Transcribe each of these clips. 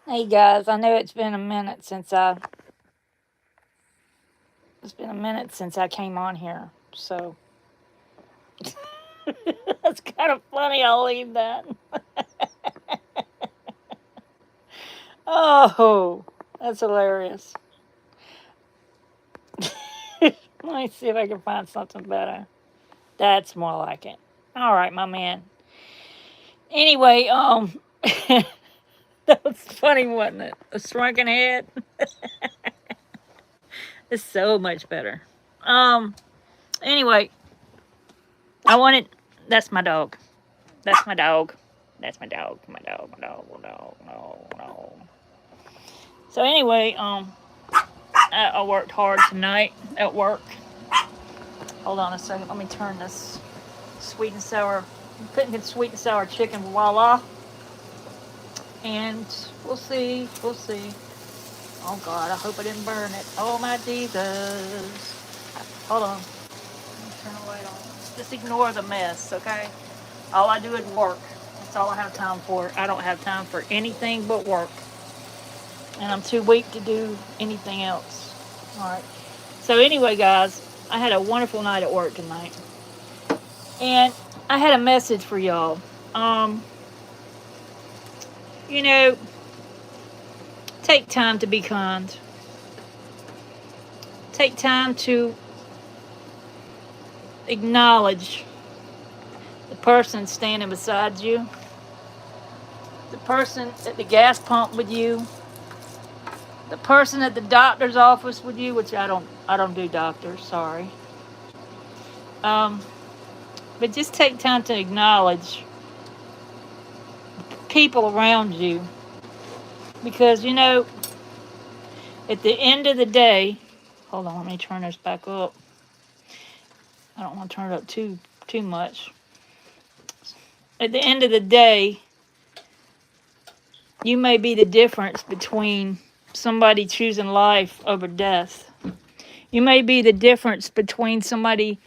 Hey guys, I know it's been a minute since I came on here, so that's kind of funny. I'll leave that. Oh, that's hilarious. Let me see if I can find something better. That's more like it. All right, my man. Anyway, that was funny, wasn't it? A shrunken head. It's so much better. Um. Anyway, I wanted. That's my dog. That's my dog. That's my dog. My dog. My dog. My dog. No. No. So anyway, I worked hard tonight at work. Hold on a second. Let me turn this sweet and sour. I'm cooking sweet and sour chicken. Voila. And we'll see. We'll see. Oh God, I hope I didn't burn it. Oh my Jesus. Hold on. Let me turn the light on. Just ignore the mess, okay? All I do is work. That's all I have time for. I don't have time for anything but work. And I'm too weak to do anything else. All right. So anyway, guys, I had a wonderful night at work tonight, and I had a message for y'all. Um, you know, take time to be kind. Take time to acknowledge the person standing beside you, the person at the gas pump with you, the person at the doctor's office with you, which I don't do doctors. Sorry. Um, but just take time to acknowledge people around you, because at the end of the day, hold on, let me turn this back up. I don't want to turn it up too much. At the end of the day, you may be the difference between somebody choosing life over death. You may be the difference between somebody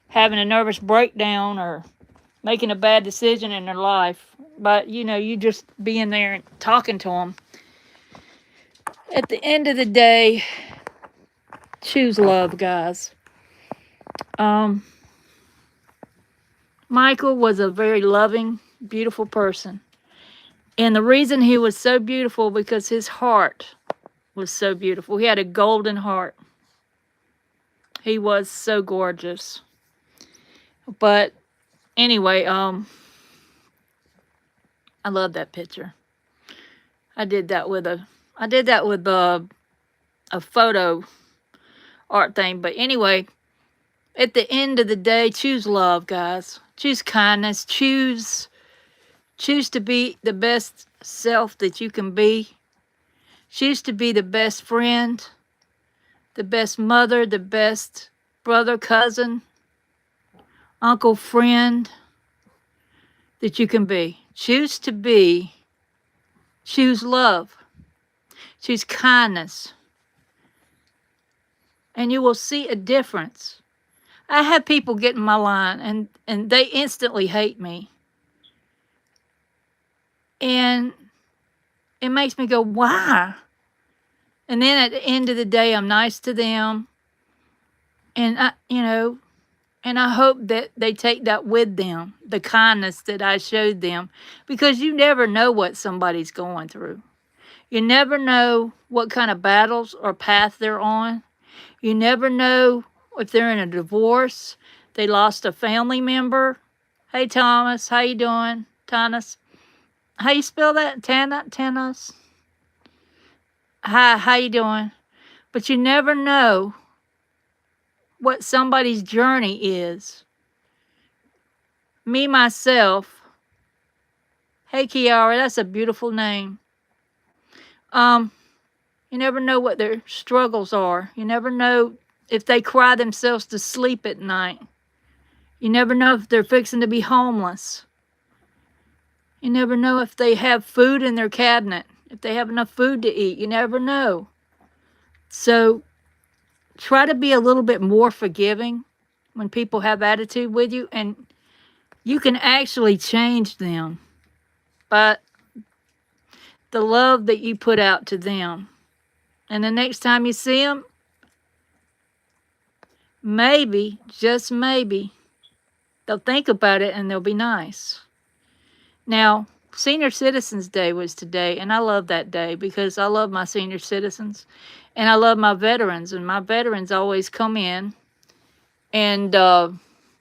having a nervous breakdown or making a bad decision in their life. But you just being there and talking to them. At the end of the day, choose love, guys. Um, Michael was a very loving, beautiful person. And the reason he was so beautiful because his heart was so beautiful. He had a golden heart. He was so gorgeous. But anyway, I love that picture. I did that with a photo art thing. But anyway, at the end of the day, choose love, guys. Choose kindness. Choose to be the best self that you can be. Choose to be the best friend, the best mother, the best brother, cousin, uncle, friend that you can be. Choose love, choose kindness, and you will see a difference. I have people get in my line and they instantly hate me. And it makes me go, why? And then at the end of the day, I'm nice to them. And I hope that they take that with them, the kindness that I showed them, because you never know what somebody's going through. You never know what kind of battles or path they're on. You never know if they're in a divorce, they lost a family member. Hey, Thomas, how you doing? Thomas. How you spell that? Tanos? Hi, how you doing? But you never know what somebody's journey is. Me, myself, hey, Kiara, that's a beautiful name. You never know what their struggles are. You never know if they cry themselves to sleep at night. You never know if they're fixing to be homeless. You never know if they have food in their cabinet, if they have enough food to eat. You never know. So try to be a little bit more forgiving when people have attitude with you, and you can actually change them. But the love that you put out to them. And the next time you see them, maybe, just maybe, they'll think about it and they'll be nice. Now, Senior Citizens Day was today, and I love that day because I love my senior citizens and I love my veterans. And my veterans always come in, and I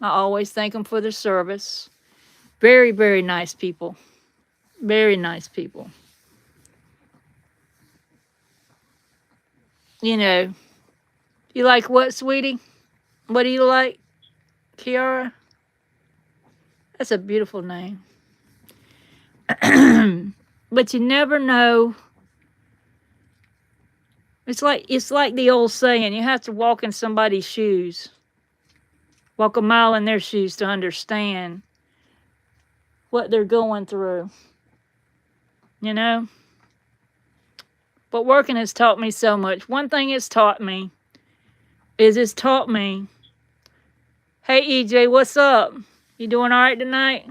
always thank them for their service. Very, very nice people. Very nice people. You know, you like what, sweetie? What do you like, Kiara? That's a beautiful name. But you never know. It's like the old saying, you have to walk in somebody's shoes. Walk a mile in their shoes to understand what they're going through. You know? But working has taught me so much. One thing it's taught me is it's taught me, hey EJ, what's up? You doing all right tonight?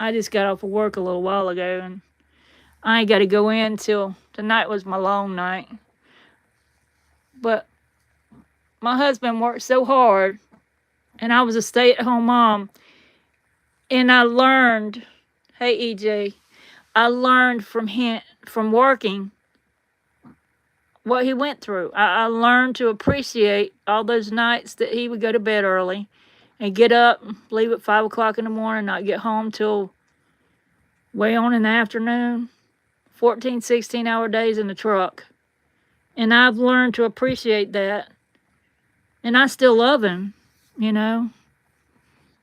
I just got off of work a little while ago, and I ain't got to go in till tonight was my long night. But my husband worked so hard, and I was a stay-at-home mom, and I learned, hey EJ, I learned from him, from working, what he went through. I learned to appreciate all those nights that he would go to bed early and get up, leave at 5 o'clock in the morning, not get home till way on in the afternoon. 14, 16-hour days in the truck. And I've learned to appreciate that. And I still love him, you know.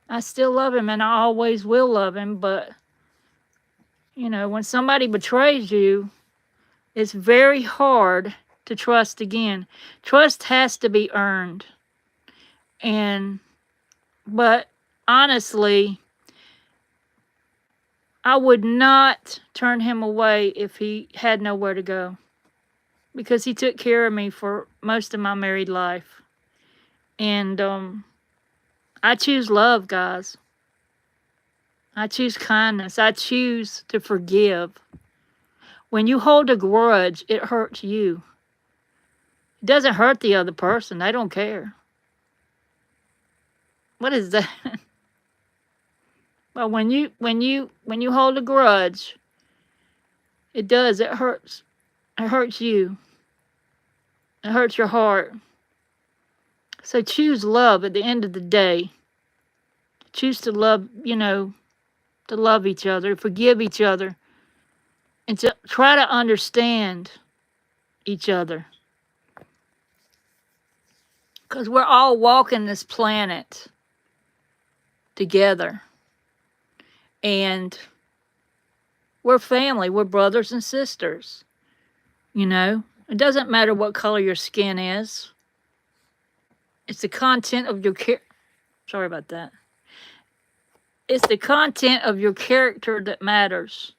I still love him, and I always will love him. But, you know, when somebody betrays you, it's very hard to trust again. Trust has to be earned. But honestly, I would not turn him away if he had nowhere to go, because he took care of me for most of my married life. And I choose love, guys. I choose kindness. I choose to forgive. When you hold a grudge, it hurts you. It doesn't hurt the other person. They don't care. What is that? Well, when you hold a grudge, it does. It hurts. It hurts you. It hurts your heart. So choose love at the end of the day. Choose to love, you know, to love each other, forgive each other, and to try to understand each other. Because we're all walking this planet together. And we're family. We're brothers and sisters. You know, it doesn't matter what color your skin is. It's the content of your sorry about that. It's the content of your character that matters,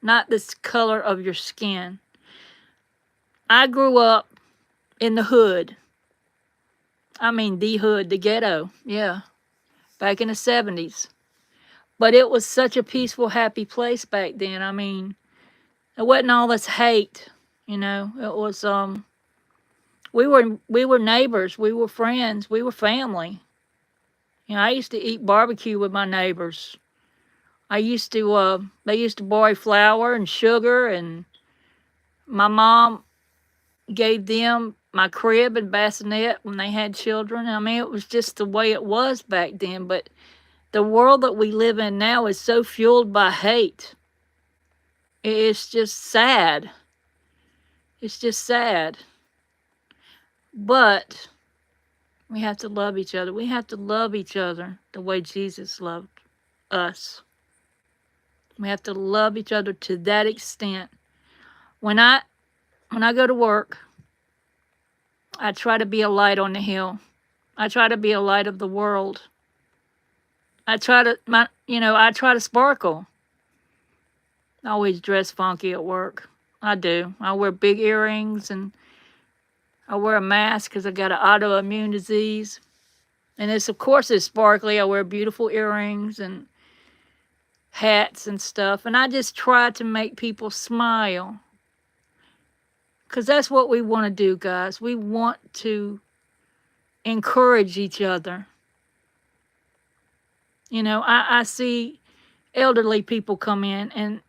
not the color of your skin. I grew up in the hood. I mean, the hood, the ghetto. Yeah. Back in the 70s. But it was such a peaceful, happy place back then. I mean, it wasn't all this hate, you know. It was we were neighbors, we were friends, we were family. You know, I used to eat barbecue with my neighbors. They used to borrow flour and sugar, and my mom gave them my crib and bassinet when they had children. I mean, it was just the way it was back then. But the world that we live in now is so fueled by hate. It's just sad. It's just sad. But we have to love each other. We have to love each other the way Jesus loved us. We have to love each other to that extent. When I go to work, I try to be a light on the hill. I try to be a light of the world. I try to sparkle. I always dress funky at work. I do. I wear big earrings, and I wear a mask because I got an autoimmune disease. And of course it's sparkly. I wear beautiful earrings, and hats and stuff. And I just try to make people smile. Because that's what we want to do, guys. We want to encourage each other. You know, I see elderly people come in and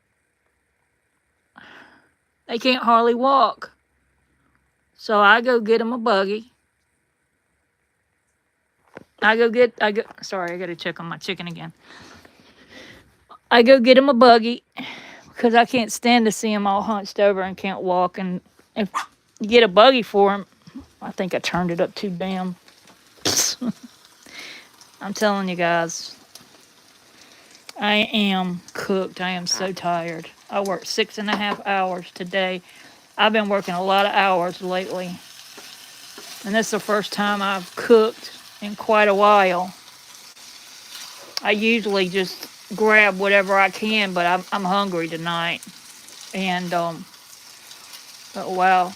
they can't hardly walk. So I go get them a buggy. Sorry, I got to check on my chicken again. I go get them a buggy because I can't stand to see them all hunched over and can't walk. And if you get a buggy for them, I think I turned it up too damn. I'm telling you guys, I am cooked. I am so tired. I worked 6.5 hours today. I've been working a lot of hours lately. And this is the first time I've cooked in quite a while. I usually just grab whatever I can, but I'm hungry tonight. And, but wow.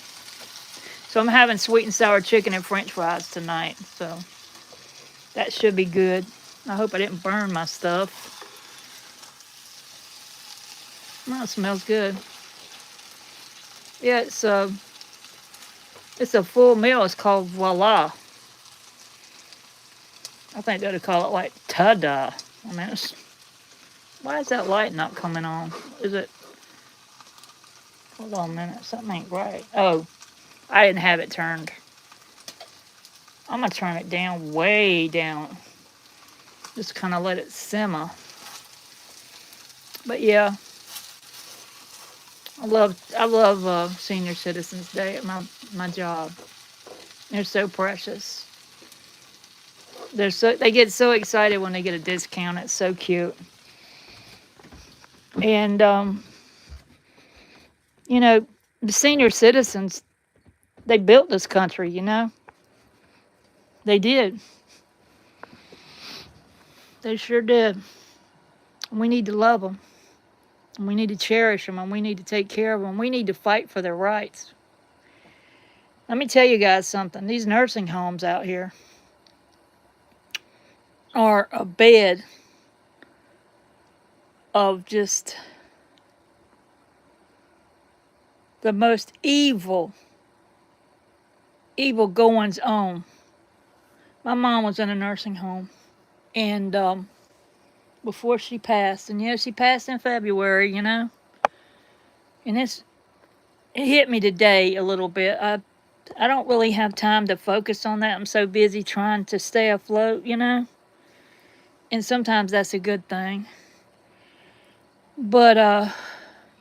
So I'm having sweet and sour chicken and french fries tonight. So that should be good. I hope I didn't burn my stuff. Oh, it smells good. Yeah, it's a full meal. It's called Voila. I think they would call it like ta-da. I mean, why is that light not coming on? Is it? Hold on a minute. Something ain't right. Oh, I didn't have it turned. I'm going to turn it down, way down. Just kind of let it simmer. But yeah, I love Senior Citizens Day at my job. They're so precious. They get so excited when they get a discount. It's so cute. And you know, the senior citizens, they built this country, you know. They did. They sure did. We need to love them. And we need to cherish them, and we need to take care of them. We need to fight for their rights. Let me tell you guys something. These nursing homes out here are a bed of just the most evil goings on. My mom was in a nursing home, and before she passed, and yeah, she passed in February, you know, and it hit me today a little bit. I don't really have time to focus on that. I'm so busy trying to stay afloat, you know, and sometimes that's a good thing. But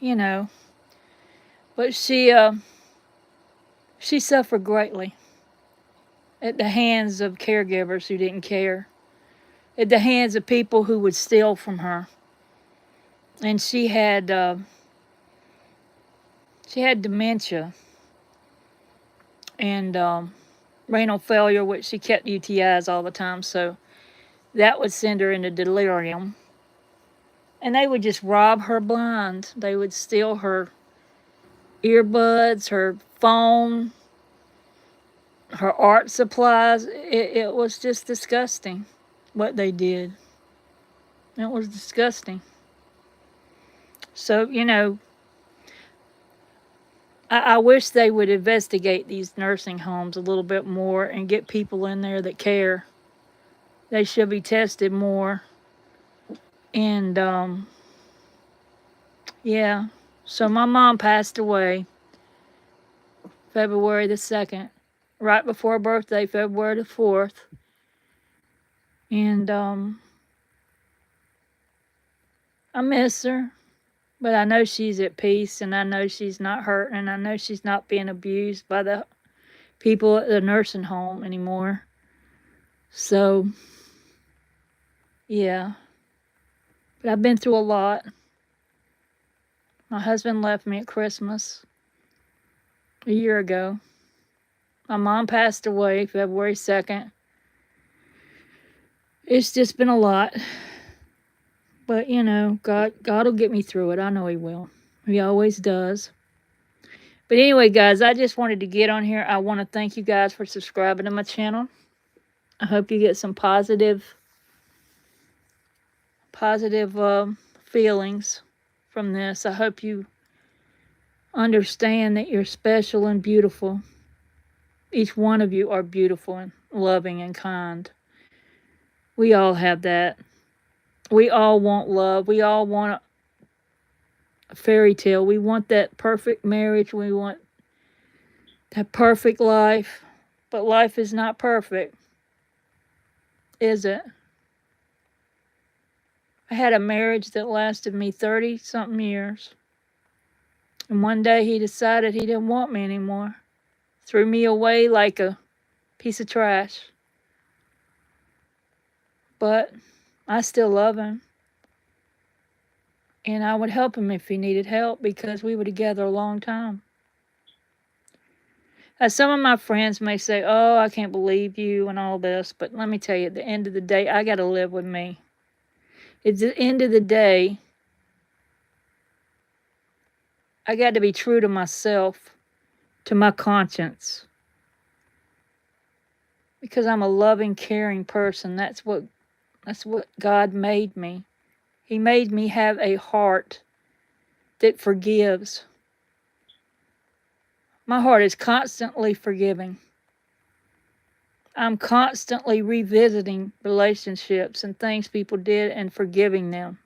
you know, but she suffered greatly at the hands of caregivers who didn't care, at the hands of people who would steal from her. And she had dementia and renal failure, which she kept UTIs all the time, so that would send her into delirium. And they would just rob her blind. They would steal her earbuds, her phone, her art supplies. It was just disgusting what they did. It was disgusting. So, you know, I wish they would investigate these nursing homes a little bit more and get people in there that care. They should be tested more. And, yeah. So my mom passed away February the 2nd, right before her birthday, February the 4th. And, I miss her. But I know she's at peace, and I know she's not hurt, and I know she's not being abused by the people at the nursing home anymore. So, yeah. But I've been through a lot. My husband left me at Christmas a year ago. My mom passed away February 2nd. It's just been a lot. But, you know, God will get me through it. I know He will. He always does. But anyway, guys, I just wanted to get on here. I want to thank you guys for subscribing to my channel. I hope you get some positive feelings from this. I hope you understand that you're special and beautiful. Each one of you are beautiful and loving and kind. We all have that. We all want love. We all want a fairy tale. We want that perfect marriage. We want that perfect life. But life is not perfect, is it? I had a marriage that lasted me 30-something years. And one day he decided he didn't want me anymore. Threw me away like a piece of trash. But I still love him. And I would help him if he needed help because we were together a long time. As some of my friends may say, oh, I can't believe you and all this. But let me tell you, at the end of the day, I got to live with me. At the end of the day, I got to be true to myself, to my conscience. Because I'm a loving, caring person. That's what God made me. He made me have a heart that forgives. My heart is constantly forgiving. I'm constantly revisiting relationships and things people did and forgiving them.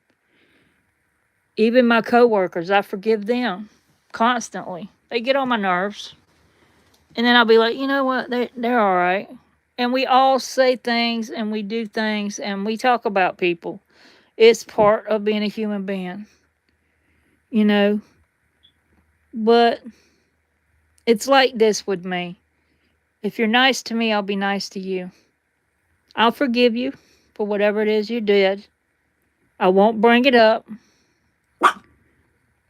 Even my coworkers, I forgive them constantly. They get on my nerves. And then I'll be like, you know what? They're all right. And we all say things and we do things and we talk about people. It's part of being a human being. You know? But it's like this with me. If you're nice to me, I'll be nice to you. I'll forgive you for whatever it is you did. I won't bring it up.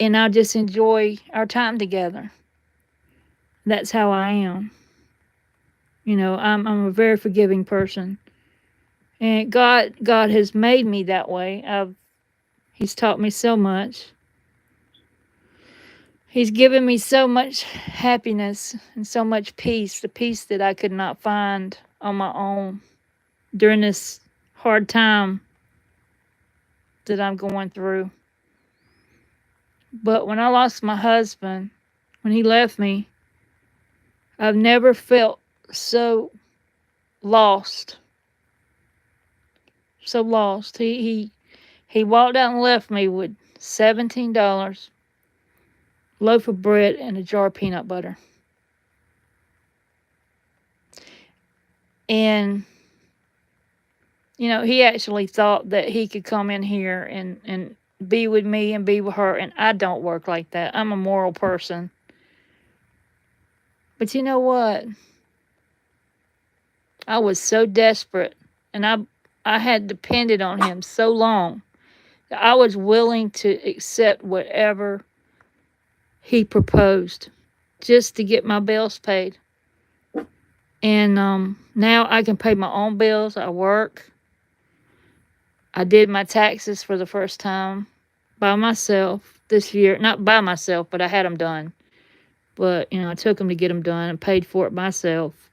And I'll just enjoy our time together. That's how I am. You know, I'm a very forgiving person. And God has made me that way. He's taught me so much. He's given me so much happiness and so much peace, the peace that I could not find on my own during this hard time that I'm going through. But when I lost my husband, when he left me, I've never felt so lost. So lost. He walked out and left me with $17, loaf of bread, and a jar of peanut butter. And, you know, he actually thought that he could come in here and be with me and be with her. And I don't work like that. I'm a moral person. But you know what? I was so desperate. And I had depended on him so long that I was willing to accept whatever he proposed just to get my bills paid. And now I can pay my own bills. I work. I did my taxes for the first time by myself this year. Not by myself, but I had them done. But, you know, I took them to get them done and paid for it myself.